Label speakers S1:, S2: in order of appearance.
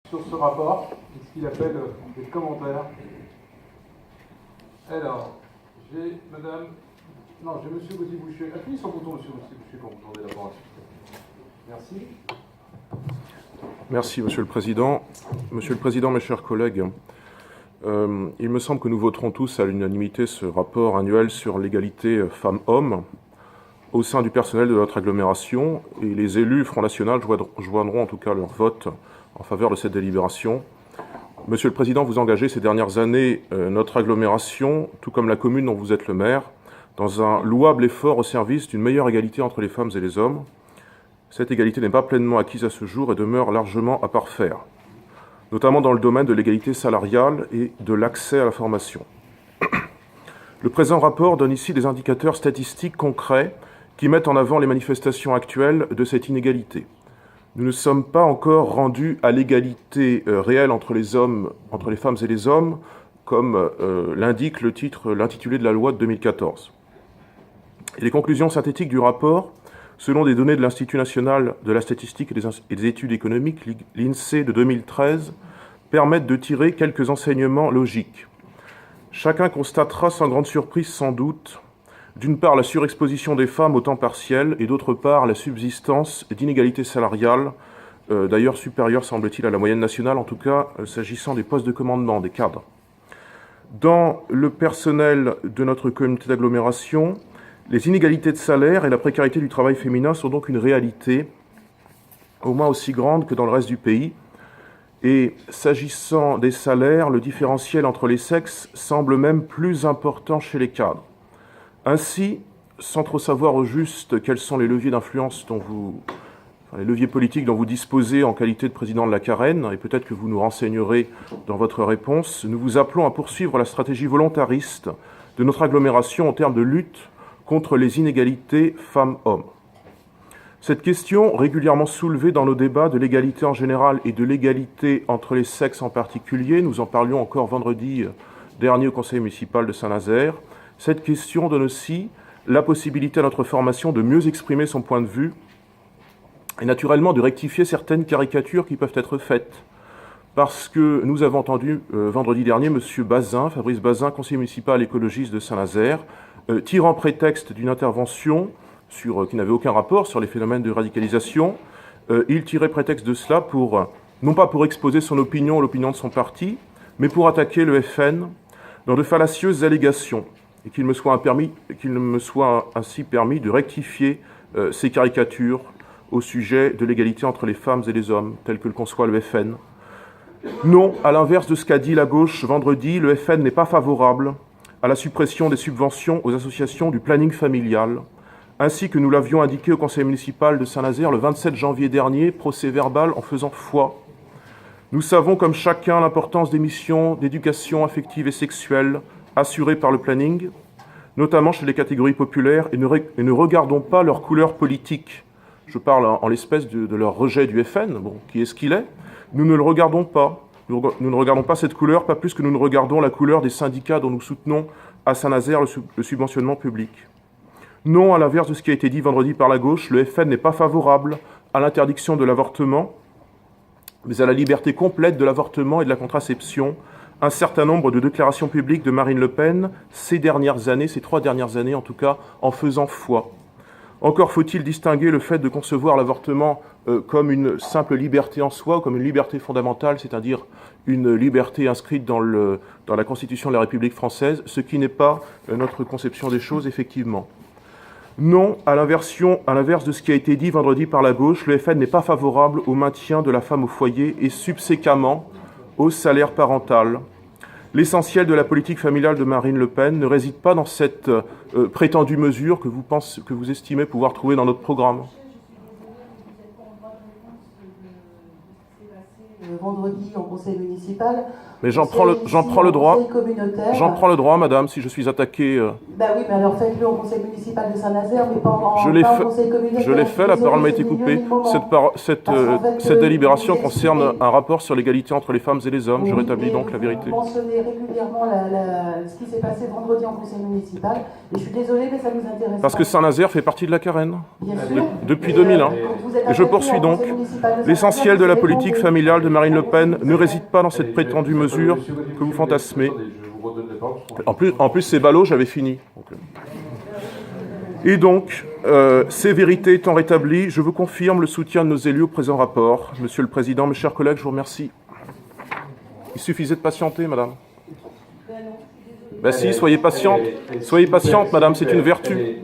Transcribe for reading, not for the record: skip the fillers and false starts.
S1: sur ce rapport, et ce qu'il appelle des commentaires. Alors, j'ai madame... Non, j'ai monsieur Gauthier-Boucher. Appuyez sur le bouton, monsieur Gauthier-Boucher, quand vous tendez la parole. Merci.
S2: Merci, Monsieur le Président. Monsieur le Président, mes chers collègues, il me semble que nous voterons tous à l'unanimité ce rapport annuel sur l'égalité femmes-hommes au sein du personnel de notre agglomération, et les élus Front National joindront en tout cas leur vote en faveur de cette délibération. Monsieur le Président, vous engagez ces dernières années notre agglomération, tout comme la commune dont vous êtes le maire, dans un louable effort au service d'une meilleure égalité entre les femmes et les hommes. Cette égalité n'est pas pleinement acquise à ce jour et demeure largement à parfaire, notamment dans le domaine de l'égalité salariale et de l'accès à la formation. Le présent rapport donne ici des indicateurs statistiques concrets qui mettent en avant les manifestations actuelles de cette inégalité. Nous ne sommes pas encore rendus à l'égalité réelle entre les femmes et les hommes, comme l'indique l'intitulé de la loi de 2014. Et les conclusions synthétiques du rapport, selon des données de l'Institut national de la statistique et des études économiques, l'INSEE de 2013, permettent de tirer quelques enseignements logiques. Chacun constatera sans grande surprise sans doute, d'une part la surexposition des femmes au temps partiel et d'autre part la subsistance d'inégalités salariales, d'ailleurs supérieures semble-t-il à la moyenne nationale, en tout cas s'agissant des postes de commandement, des cadres. Dans le personnel de notre communauté d'agglomération, les inégalités de salaire et la précarité du travail féminin sont donc une réalité, au moins aussi grande que dans le reste du pays. Et s'agissant des salaires, le différentiel entre les sexes semble même plus important chez les cadres. Ainsi, sans trop savoir au juste quels sont les leviers d'influence les leviers politiques dont vous disposez en qualité de président de la Carène, et peut-être que vous nous renseignerez dans votre réponse, nous vous appelons à poursuivre la stratégie volontariste de notre agglomération en termes de lutte contre les inégalités femmes-hommes. Cette question, régulièrement soulevée dans nos débats de l'égalité en général et de l'égalité entre les sexes en particulier, nous en parlions encore vendredi dernier au conseil municipal de Saint-Nazaire, cette question donne aussi la possibilité à notre formation de mieux exprimer son point de vue et naturellement de rectifier certaines caricatures qui peuvent être faites. Parce que nous avons entendu vendredi dernier M. Bazin, Fabrice Bazin, conseiller municipal écologiste de Saint-Nazaire, tirant prétexte d'une intervention qui n'avait aucun rapport sur les phénomènes de radicalisation, il tirait prétexte de cela non pas pour exposer son opinion ou l'opinion de son parti, mais pour attaquer le FN dans de fallacieuses allégations, et qu'il me soit ainsi permis de rectifier ces caricatures au sujet de l'égalité entre les femmes et les hommes, telles que le conçoit le FN. Non, à l'inverse de ce qu'a dit la gauche vendredi, le FN n'est pas favorable à la suppression des subventions aux associations du planning familial, ainsi que nous l'avions indiqué au conseil municipal de Saint-Nazaire le 27 janvier dernier, procès-verbal en faisant foi. Nous savons comme chacun l'importance des missions d'éducation affective et sexuelle assurées par le planning, notamment chez les catégories populaires, et ne regardons pas leur couleur politique. Je parle en l'espèce de leur rejet du FN, qui est ce qu'il est. Nous ne le regardons pas. Nous ne regardons pas cette couleur, pas plus que nous ne regardons la couleur des syndicats dont nous soutenons à Saint-Nazaire le subventionnement public. Non, à l'inverse de ce qui a été dit vendredi par la gauche, le FN n'est pas favorable à l'interdiction de l'avortement, mais à la liberté complète de l'avortement et de la contraception. Un certain nombre de déclarations publiques de Marine Le Pen ces 3 dernières années en tout cas, en faisant foi. Encore faut-il distinguer le fait de concevoir l'avortement comme une simple liberté en soi, comme une liberté fondamentale, c'est-à-dire une liberté inscrite dans la Constitution de la République française, ce qui n'est pas notre conception des choses, effectivement. Non, à l'inverse de ce qui a été dit vendredi par la gauche, le FN n'est pas favorable au maintien de la femme au foyer et subséquemment au salaire parental. L'essentiel de la politique familiale de Marine Le Pen ne réside pas dans cette prétendue mesure que vous estimez pouvoir trouver dans notre programme.
S3: Vendredi au conseil municipal.
S2: Mais j'en prends le droit, madame, si je suis attaqué.
S3: Oui, mais alors faites-le au conseil municipal de Saint-Nazaire, mais pas au conseil communautaire.
S2: Je l'ai fait, la parole m'a été coupée. Cette délibération concerne un rapport sur l'égalité entre les femmes et les hommes. Je rétablis donc la vérité.
S3: Vous mentionnez régulièrement ce qui s'est passé vendredi en conseil municipal, et je suis désolée, mais ça nous intéresse.
S2: Parce que Saint-Nazaire fait partie de la Carène,
S3: Bien sûr.
S2: depuis 2001. Et je poursuis donc. L'essentiel de la politique familiale de Marine Le Pen ne réside pas dans cette prétendue mesure que vous fantasmez.
S1: Attendez, je vous redonne la parole.
S2: En plus c'est ballot, j'avais fini. Et donc, ces vérités étant rétablies, je vous confirme le soutien de nos élus au présent rapport. Monsieur le Président, mes chers collègues, je vous remercie. Il suffisait de patienter, madame. Ben si, soyez patiente. Soyez patiente, madame, c'est une vertu.